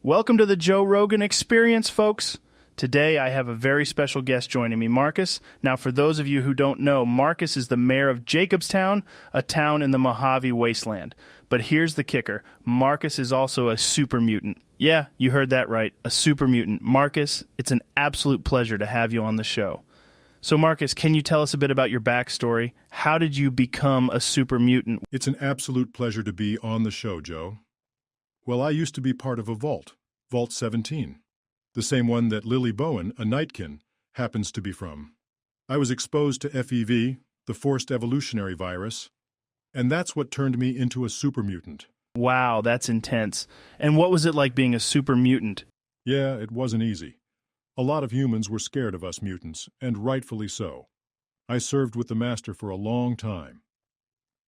Welcome to the Joe Rogan Experience, folks. Today I have a very special guest joining me, Marcus. Now, for those of you who don't know, Marcus is the mayor of Jacobstown, a town in the Mojave Wasteland. But here's the kicker. Marcus is also a super mutant. Yeah, you heard that right, a super mutant. Marcus, it's an absolute pleasure to have you on the show. So, Marcus, can you tell us a bit about your backstory? How did you become a super mutant? It's an absolute pleasure to be on the show, Joe. Well, I used to be part of a vault, Vault 17, the same one that Lily Bowen, a Nightkin, happens to be from. I was exposed to FEV, the forced evolutionary virus, and that's what turned me into a super mutant. Wow, that's intense. And what was it like being a super mutant? Yeah, it wasn't easy. A lot of humans were scared of us mutants, and rightfully so. I served with the Master for a long time.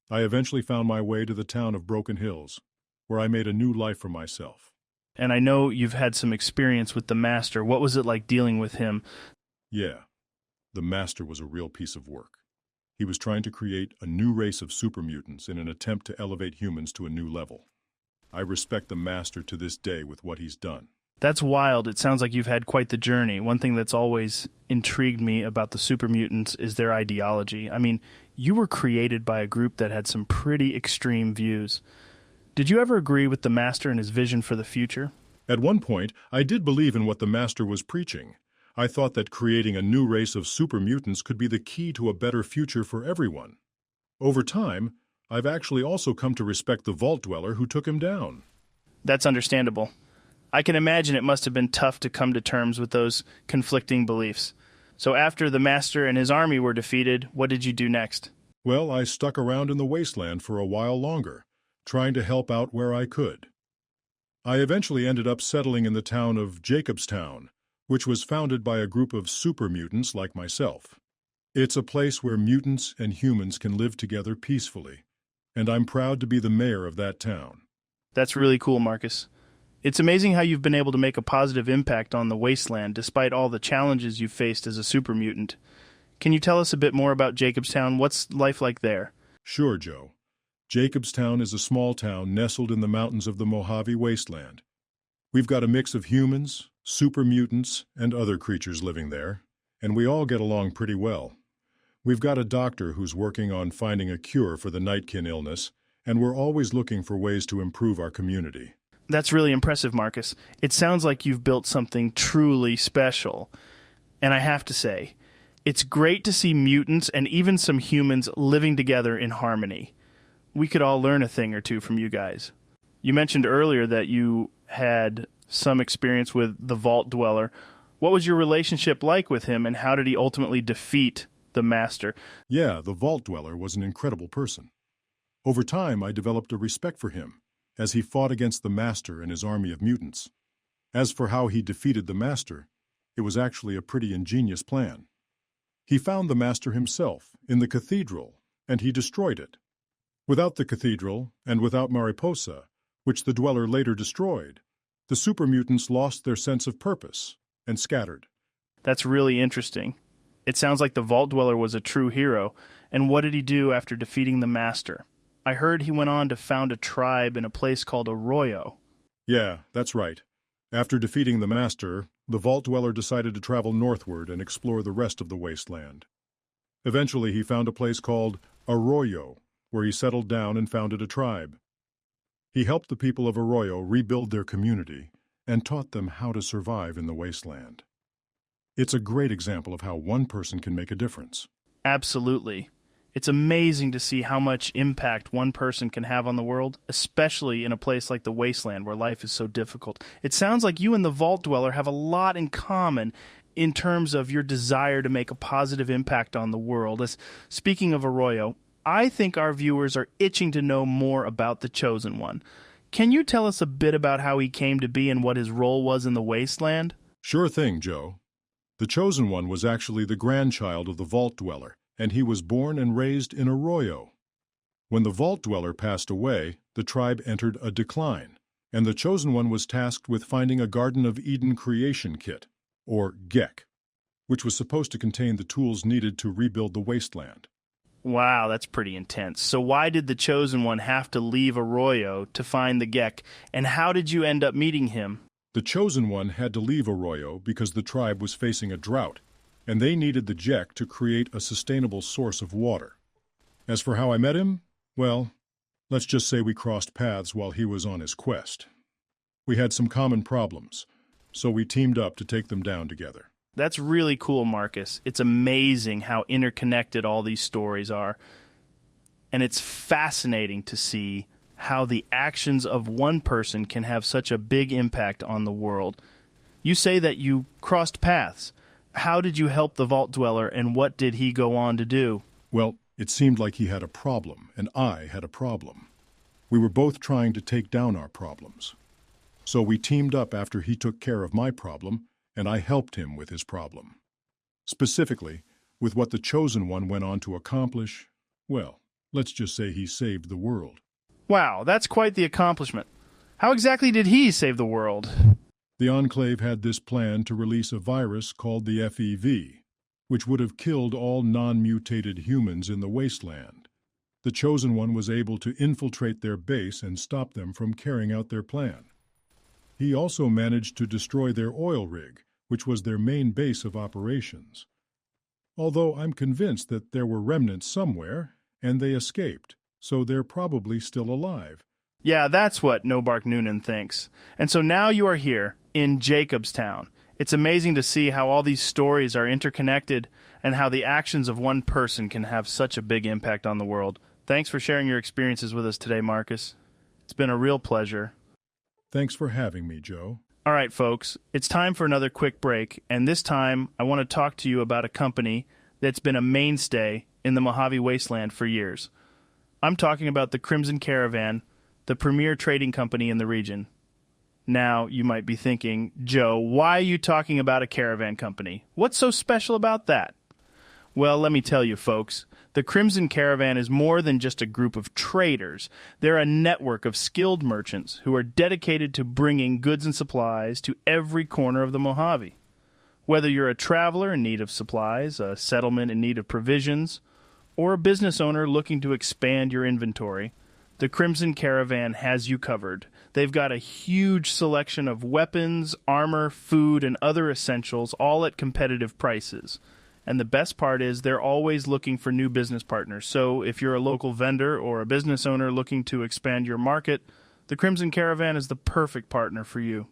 I eventually found my way to the town of Broken Hills, where I made a new life for myself. And I know you've had some experience with the Master. What was it like dealing with him? Yeah, the Master was a real piece of work. He was trying to create a new race of super mutants in an attempt to elevate humans to a new level. I respect the Master to this day with what he's done. That's wild. It sounds like you've had quite the journey. One thing that's always intrigued me about the super mutants is their ideology. I mean, you were created by a group that had some pretty extreme views. Did you ever agree with the Master and his vision for the future? At one point, I did believe in what the Master was preaching. I thought that creating a new race of super mutants could be the key to a better future for everyone. Over time, I've actually also come to respect the Vault Dweller who took him down. That's understandable. I can imagine it must have been tough to come to terms with those conflicting beliefs. So after the Master and his army were defeated, what did you do next? Well, I stuck around in the wasteland for a while longer, trying to help out where I could. I eventually ended up settling in the town of Jacobstown, which was founded by a group of super mutants like myself. It's a place where mutants and humans can live together peacefully, and I'm proud to be the mayor of that town. That's really cool, Marcus. It's amazing how you've been able to make a positive impact on the wasteland despite all the challenges you've faced as a super mutant. Can you tell us a bit more about Jacobstown? What's life like there? Sure, Joe. Jacobstown is a small town nestled in the mountains of the Mojave Wasteland. We've got a mix of humans, super mutants, and other creatures living there, and we all get along pretty well. We've got a doctor who's working on finding a cure for the Nightkin illness, and we're always looking for ways to improve our community. That's really impressive, Marcus. It sounds like you've built something truly special. And I have to say, it's great to see mutants and even some humans living together in harmony. We could all learn a thing or two from you guys. You mentioned earlier that you had some experience with the Vault Dweller. What was your relationship like with him, and how did he ultimately defeat the Master? Yeah, the Vault Dweller was an incredible person. Over time, I developed a respect for him, as he fought against the Master and his army of mutants. As for how he defeated the Master, it was actually a pretty ingenious plan. He found the Master himself in the cathedral, and he destroyed it. Without the cathedral, and without Mariposa, which the Dweller later destroyed, the super mutants lost their sense of purpose and scattered. That's really interesting. It sounds like the Vault Dweller was a true hero. And what did he do after defeating the Master? I heard he went on to found a tribe in a place called Arroyo. Yeah, that's right. After defeating the Master, the Vault Dweller decided to travel northward and explore the rest of the wasteland. Eventually, he found a place called Arroyo, where he settled down and founded a tribe. He helped the people of Arroyo rebuild their community and taught them how to survive in the wasteland. It's a great example of how one person can make a difference. Absolutely. It's amazing to see how much impact one person can have on the world, especially in a place like the wasteland where life is so difficult. It sounds like you and the Vault Dweller have a lot in common in terms of your desire to make a positive impact on the world. Speaking of Arroyo, I think our viewers are itching to know more about the Chosen One. Can you tell us a bit about how he came to be and what his role was in the wasteland? Sure thing, Joe. The Chosen One was actually the grandchild of the Vault Dweller, and he was born and raised in Arroyo. When the Vault Dweller passed away, the tribe entered a decline, and the Chosen One was tasked with finding a Garden of Eden creation kit, or GEC, which was supposed to contain the tools needed to rebuild the wasteland. Wow, that's pretty intense. So why did the Chosen One have to leave Arroyo to find the GEC, and how did you end up meeting him? The Chosen One had to leave Arroyo because the tribe was facing a drought, and they needed the Jek to create a sustainable source of water. As for how I met him, well, let's just say we crossed paths while he was on his quest. We had some common problems, so we teamed up to take them down together. That's really cool, Marcus. It's amazing how interconnected all these stories are. And it's fascinating to see how the actions of one person can have such a big impact on the world. You say that you crossed paths. How did you help the Vault Dweller, and what did he go on to do? Well, it seemed like he had a problem, and I had a problem. We were both trying to take down our problems. So we teamed up after he took care of my problem, and I helped him with his problem. Specifically, with what the Chosen One went on to accomplish, well, let's just say he saved the world. Wow, that's quite the accomplishment. How exactly did he save the world? The Enclave had this plan to release a virus called the FEV, which would have killed all non-mutated humans in the wasteland. The Chosen One was able to infiltrate their base and stop them from carrying out their plan. He also managed to destroy their oil rig, which was their main base of operations. Although I'm convinced that there were remnants somewhere, and they escaped, so they're probably still alive. Yeah, that's what No Bark Noonan thinks. And so now you are here, in Jacobstown. It's amazing to see how all these stories are interconnected and how the actions of one person can have such a big impact on the world. Thanks for sharing your experiences with us today, Marcus. It's been a real pleasure. Thanks for having me, Joe. All right, folks, it's time for another quick break, and this time I want to talk to you about a company that's been a mainstay in the Mojave Wasteland for years. I'm talking about the Crimson Caravan, the premier trading company in the region. Now, you might be thinking, Joe, why are you talking about a caravan company? What's so special about that? Well, let me tell you, folks. The Crimson Caravan is more than just a group of traders. They're a network of skilled merchants who are dedicated to bringing goods and supplies to every corner of the Mojave. Whether you're a traveler in need of supplies, a settlement in need of provisions, or a business owner looking to expand your inventory, the Crimson Caravan has you covered. They've got a huge selection of weapons, armor, food, and other essentials, all at competitive prices. And the best part is they're always looking for new business partners. So if you're a local vendor or a business owner looking to expand your market, the Crimson Caravan is the perfect partner for you.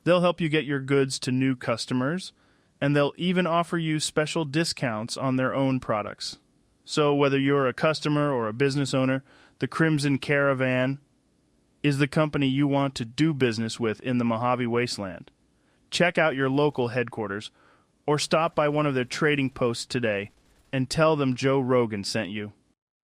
They'll help you get your goods to new customers, and they'll even offer you special discounts on their own products. So whether you're a customer or a business owner, the Crimson Caravan is the company you want to do business with in the Mojave Wasteland. Check out your local headquarters or stop by one of their trading posts today and tell them Joe Rogan sent you.